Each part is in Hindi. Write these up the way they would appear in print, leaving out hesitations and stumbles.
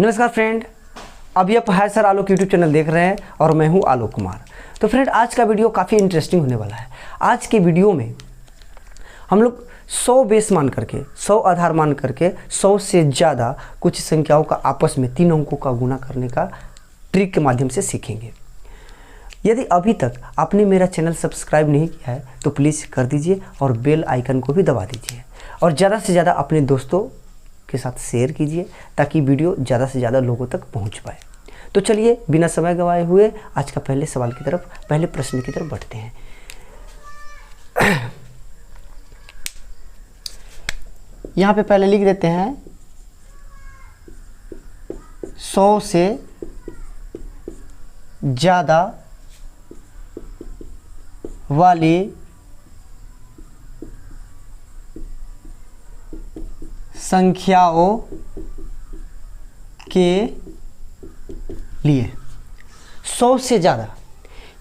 नमस्कार फ्रेंड, अभी आप हाय सर आलोक यूट्यूब चैनल देख रहे हैं और मैं हूं आलोक कुमार। तो फ्रेंड, आज का वीडियो काफ़ी इंटरेस्टिंग होने वाला है। आज के वीडियो में हम लोग 100 बेस मान करके 100 आधार मान करके 100 से ज़्यादा कुछ संख्याओं का आपस में 3 अंकों का गुणा करने का ट्रिक के माध्यम से सीखेंगे। यदि अभी तक आपने मेरा चैनल सब्सक्राइब नहीं किया है तो प्लीज़ कर दीजिए और बेल आइकन को भी दबा दीजिए और ज़्यादा से ज़्यादा अपने दोस्तों के साथ शेयर कीजिए ताकि वीडियो ज़्यादा से ज़्यादा लोगों तक पहुंच पाए। तो चलिए बिना समय गंवाए हुए आज का पहले सवाल की तरफ, पहले प्रश्न की तरफ बढ़ते हैं। यहाँ पे पहले लिख देते हैं 100 से ज़्यादा वाली संख्याओं के लिए 100 से ज़्यादा,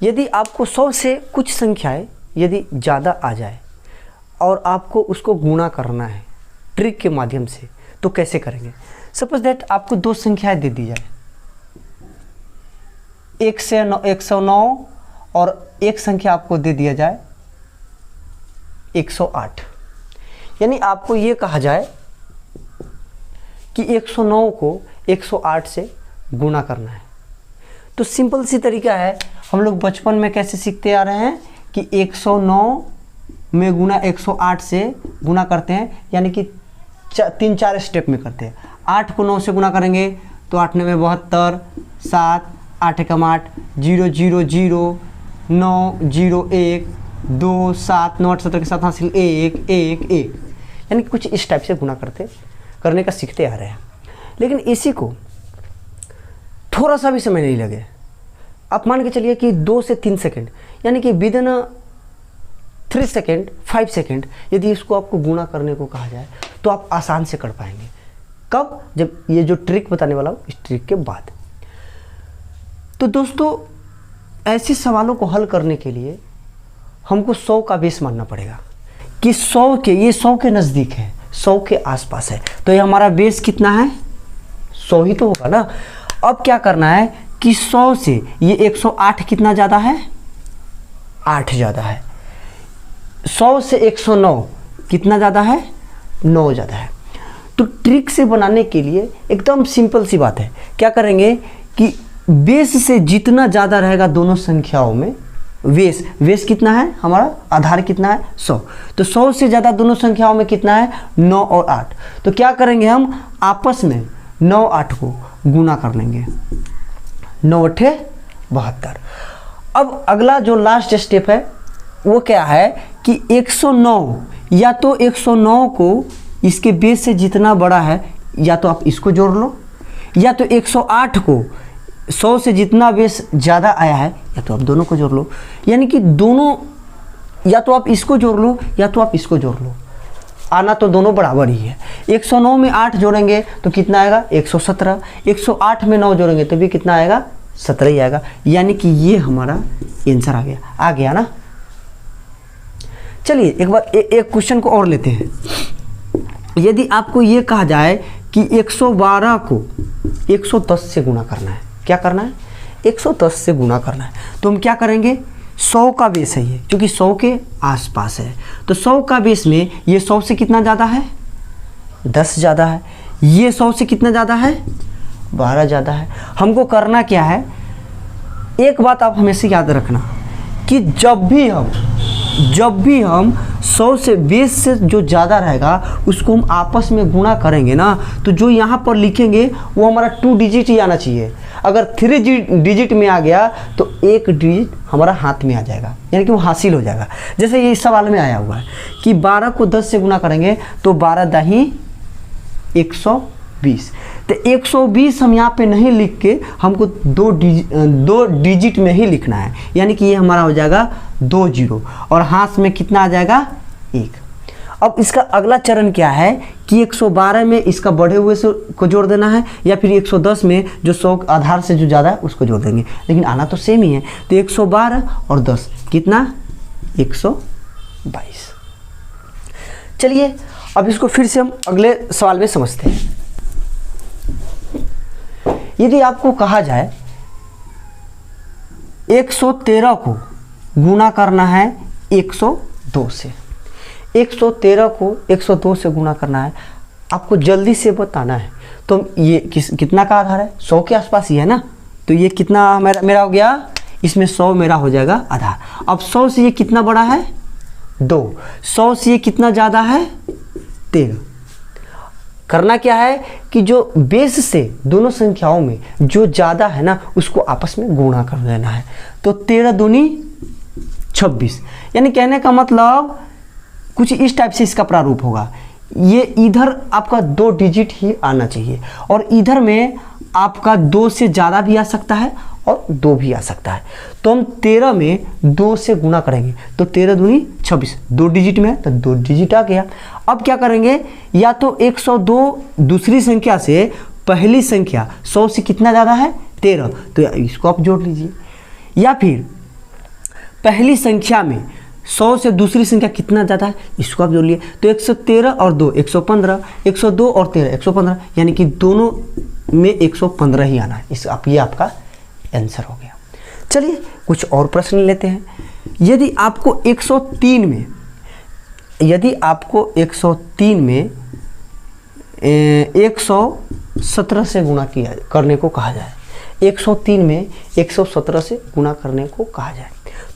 यदि आपको 100 से कुछ संख्याएं यदि ज़्यादा आ जाए और आपको उसको गुणा करना है ट्रिक के माध्यम से, तो कैसे करेंगे? सपोज दैट आपको 2 संख्याएं दे दी जाए, 1 से 109 और एक संख्या आपको दे दिया जाए 108। यानी आपको ये कहा जाए कि 109 को 108 से गुणा करना है। तो सिंपल सी तरीका है, हम लोग बचपन में कैसे सीखते आ रहे हैं कि 109 में गुना 108 से गुणा करते हैं, यानी कि 3-4 स्टेप में करते हैं। 8 को 9 से गुणा करेंगे तो 8 9 72, 7 8 एकम 8, 0 0 0 9 0 1 2 7 9 8 17 के साथ हासिल 1 1 1, यानी कि कुछ इस टाइप से गुणा करने का सीखते आ रहे हैं। लेकिन इसी को थोड़ा सा भी समय नहीं लगे, आप मान के चलिए कि 2 से 3 सेकंड, यानी कि विद इन 3 सेकंड 5 सेकंड यदि इसको आपको गुणा करने को कहा जाए तो आप आसान से कर पाएंगे। कब? जब ये जो ट्रिक बताने वाला हूँ इस ट्रिक के बाद। तो दोस्तों, ऐसे सवालों को हल करने के लिए हमको 100 का बेस मानना पड़ेगा कि 100 के नज़दीक है, 100 के आसपास है। तो ये हमारा बेस कितना है? 100 ही तो होगा ना। अब क्या करना है कि 100 से ये 108 कितना ज़्यादा है? 8 ज़्यादा है। 100 से 109 कितना ज़्यादा है? 9 ज़्यादा है। तो ट्रिक से बनाने के लिए एकदम सिंपल सी बात है, क्या करेंगे कि बेस से जितना ज़्यादा रहेगा दोनों संख्याओं में, बेस कितना है हमारा, आधार कितना है? 100। तो 100 से ज़्यादा दोनों संख्याओं में कितना है? 9 और 8। तो क्या करेंगे हम आपस में 9 8 को गुणा कर लेंगे, 9 8 72। अब अगला जो लास्ट स्टेप है वो क्या है कि 109, या तो 109 को इसके बेस से जितना बड़ा है या तो आप इसको जोड़ लो, या तो 108 को 100 से जितना बेस ज़्यादा आया है या तो आप दोनों को जोड़ लो। यानी कि दोनों, या तो आप इसको जोड़ लो या तो आप इसको जोड़ लो, आना तो दोनों बराबर ही है। 109 में 8 जोड़ेंगे तो कितना आएगा? 117। 108 में 9 जोड़ेंगे तो भी कितना आएगा? 17 ही आएगा। यानी कि ये हमारा आंसर आ गया ना। चलिए एक बार एक क्वेश्चन को और लेते हैं। यदि आपको ये कहा जाए कि 112 को 110 से गुणा करना है, क्या करना है? 110 से गुणा करना है, तो हम क्या करेंगे? 100 का बेस है ये, क्योंकि 100 के आसपास है। तो 100 का बेस में ये 100 से कितना ज़्यादा है? 10 ज़्यादा है। ये 100 से कितना ज़्यादा है? 12 ज़्यादा है। हमको करना क्या है, एक बात आप हमेशा याद रखना कि जब भी हम 100 से बेस से जो ज़्यादा रहेगा उसको हम आपस में गुणा करेंगे ना, तो जो यहाँ पर लिखेंगे वो हमारा 2 डिजिट ही आना चाहिए। अगर 3 डिजिट में आ गया तो 1 डिजिट हमारा हाथ में आ जाएगा, यानी कि वो हासिल हो जाएगा। जैसे ये इस सवाल में आया हुआ है कि 12 को 10 से गुणा करेंगे तो 12 दाही 120। तो 120 हम यहाँ पे नहीं लिख के हमको 2 डिजिट में ही लिखना है, यानी कि ये हमारा हो जाएगा 2 0 और हाथ में कितना आ जाएगा? 1। अब इसका अगला चरण क्या है कि 112 में इसका बढ़े हुए से को जोड़ देना है, या फिर 110 में जो 100 आधार से जो ज़्यादा है उसको जोड़ देंगे, लेकिन आना तो सेम ही है। तो 112 और 10 कितना? 122। चलिए अब इसको फिर से हम अगले सवाल में समझते हैं। यदि आपको कहा जाए 113 को गुणा करना है 102 से, 113 को 102 से गुणा करना है, आपको जल्दी से बताना है। तो ये कितना का आधार है, 100 के आसपास ही है ना, तो ये कितना मेरा हो गया, इसमें 100 मेरा हो जाएगा आधार। अब 100 से ये कितना बड़ा है 2, 100 से ये कितना ज़्यादा है 13। करना क्या है कि जो बेस से दोनों संख्याओं में जो ज़्यादा है ना उसको आपस में गुणा कर देना है। तो 13 दूनी 26, यानी कहने का मतलब कुछ इस टाइप से इसका प्रारूप होगा। ये इधर आपका 2 डिजिट ही आना चाहिए और इधर में आपका 2 से ज़्यादा भी आ सकता है और 2 भी आ सकता है। तो हम 13 में 2 से गुणा करेंगे तो 13 दूनी 26, 2 डिजिट में है तो 2 डिजिट आ गया। अब क्या करेंगे, या तो 102 दूसरी संख्या से पहली संख्या 100 से कितना ज़्यादा है 13, तो इसको आप जोड़ लीजिए, या फिर पहली संख्या में 100 से दूसरी संख्या कितना ज़्यादा है इसको आप जोड़ लिए। तो 113 और 2 115, 102 और 13 115, यानी कि दोनों में 115 ही आना है। ये आपका आंसर हो गया। चलिए कुछ और प्रश्न लेते हैं। यदि आपको 103 में 117 से गुणा करने को कहा जाए, 103 में 117 से गुणा करने को कहा जाए,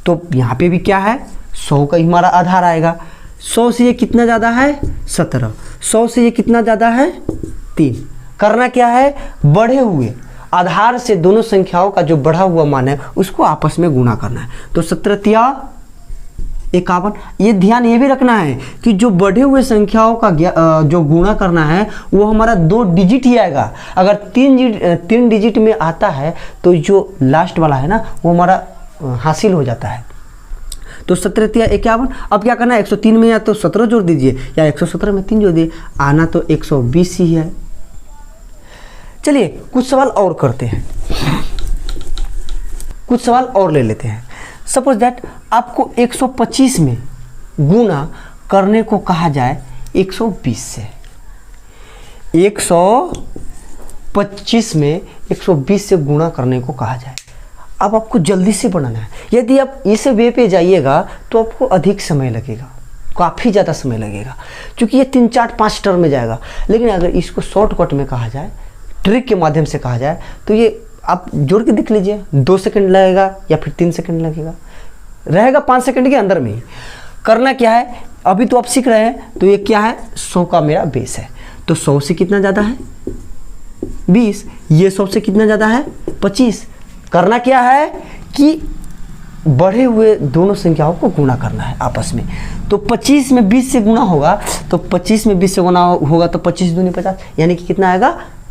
तो यहाँ पे भी क्या है 100 का हमारा आधार आएगा। 100 से ये कितना ज़्यादा है 17, 100 से ये कितना ज़्यादा है 3। करना क्या है, बढ़े हुए आधार से दोनों संख्याओं का जो बढ़ा हुआ मान है उसको आपस में गुणा करना है। तो 17 तिया 51। ये ध्यान ये भी रखना है कि जो बढ़े हुए संख्याओं का जो गुणा करना है वो हमारा 2 डिजिट ही आएगा। अगर 3 डिजिट में आता है तो जो लास्ट वाला है ना वो हमारा हासिल हो जाता है। तो 17 तिया 51। अब क्या करना है, 103 में या तो 17 जोड़ दीजिए या 117 में 3 जोड़ दीजिए, आना तो 120 ही है। चलिए कुछ सवाल और करते हैं, कुछ सवाल और ले लेते हैं। सपोज दैट आपको 125 में गुणा करने को कहा जाए 120 से, 125 में 120 से गुणा करने को कहा जाए। अब आपको जल्दी से बनाना है। यदि आप इस वे पे जाइएगा तो आपको अधिक समय लगेगा, काफ़ी ज़्यादा समय लगेगा, क्योंकि ये 3 4 5 टर्म में जाएगा। लेकिन अगर इसको शॉर्टकट में कहा जाए, ट्रिक के माध्यम से कहा जाए, तो ये आप जोड़ के देख लीजिए, 2 सेकंड लगेगा या फिर 3 सेकंड लगेगा, रहेगा 5 सेकंड के अंदर में ही। करना क्या है, अभी तो आप सीख रहे हैं, तो ये क्या है 100 का मेरा बेस है, तो 100 से कितना ज़्यादा है 20, ये 100 से कितना ज़्यादा है 25। करना क्या है कि बढ़े हुए दोनों संख्याओं को गुणा करना है आपस में। तो 25 में 20 से गुणा होगा, तो 25 में 20 से गुणा होगा तो 25 दूनी 50, यानी कि कितना आएगा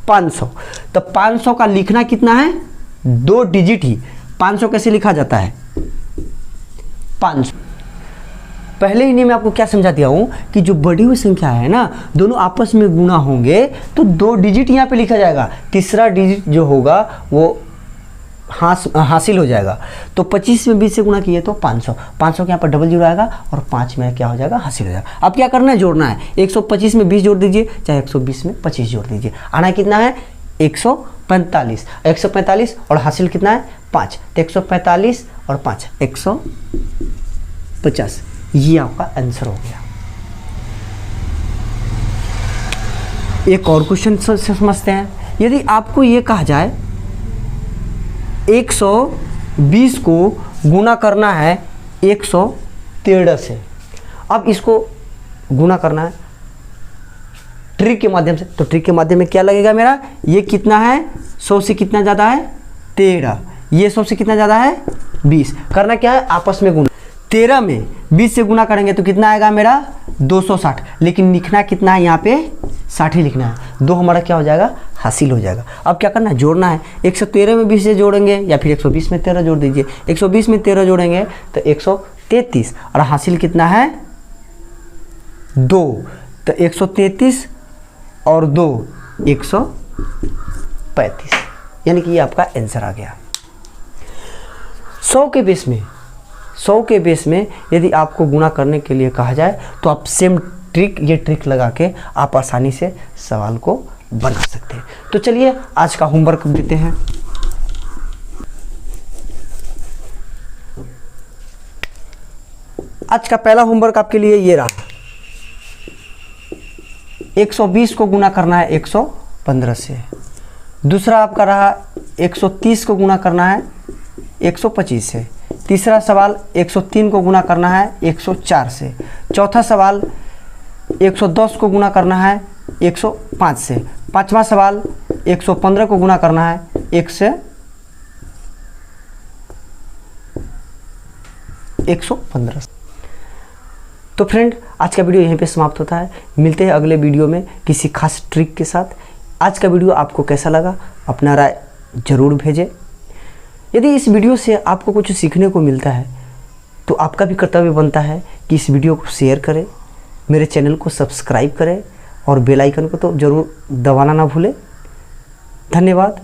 500। तो 500 का लिखना कितना है 2 डिजिट ही। 500 कैसे लिखा जाता है 500, पहले ही नहीं मैं आपको क्या समझा दिया हूं कि जो बढ़ी हुई संख्या है ना दोनों आपस में गुणा होंगे तो 2 डिजिट यहाँ पे लिखा जाएगा, तीसरा डिजिट जो होगा वो हासिल हो जाएगा। तो 25 में 20 से गुणा किए तो 500, 500 के यहाँ पर डबल जीरो आएगा और 5 में क्या हो जाएगा हासिल हो जाएगा। अब क्या करना है, जोड़ना है। 125 में 20 जोड़ दीजिए, चाहे 120 में 25 जोड़ दीजिए, आना कितना है 145। 145 और हासिल कितना है 5, तो 145 और 5 150, ये आपका आंसर हो गया। एक और क्वेश्चन समझते हैं। यदि आपको ये कहा जाए 120 को गुणा करना है 113 से, अब इसको गुणा करना है ट्रिक के माध्यम से, तो ट्रिक के माध्यम में क्या लगेगा मेरा, ये कितना है 100 से कितना ज़्यादा है 13, ये 100 से कितना ज़्यादा है 20। करना क्या है आपस में गुणा, 13 में 20 से गुणा करेंगे तो कितना आएगा मेरा 260, लेकिन लिखना कितना है यहाँ पे 60 ही लिखना है, 2 हमारा क्या हो जाएगा हासिल हो जाएगा। अब क्या करना है, जोड़ना है। 113 में 20 से जोड़ेंगे या फिर 120 में 13 जोड़ दीजिए, 120 में 13 जोड़ेंगे तो 133 और हासिल कितना है 2, तो 133 और 2 135, यानी कि ये आपका आंसर आ गया। 100 के बेस में यदि आपको गुणा करने के लिए कहा जाए तो आप सेम ट्रिक, ये ट्रिक लगा के आप आसानी से सवाल को बना सकते हैं। तो चलिए आज का होमवर्क देते हैं। आज का पहला होमवर्क आपके लिए ये रहा, 120 को गुना करना है 115 से। दूसरा आपका रहा 130 को गुना करना है 125 से। तीसरा सवाल 103 को गुना करना है 104 से। चौथा सवाल 110 को गुना करना है 105 से। पांचवा सवाल 115 को गुना करना है 1 से 115। तो फ्रेंड आज का वीडियो यहीं पे समाप्त होता है। मिलते हैं अगले वीडियो में किसी खास ट्रिक के साथ। आज का वीडियो आपको कैसा लगा अपना राय ज़रूर भेजें। यदि इस वीडियो से आपको कुछ सीखने को मिलता है तो आपका भी कर्तव्य बनता है कि इस वीडियो को शेयर करें, मेरे चैनल को सब्सक्राइब करें और बेल आइकन को तो ज़रूर दबाना ना भूलें। धन्यवाद।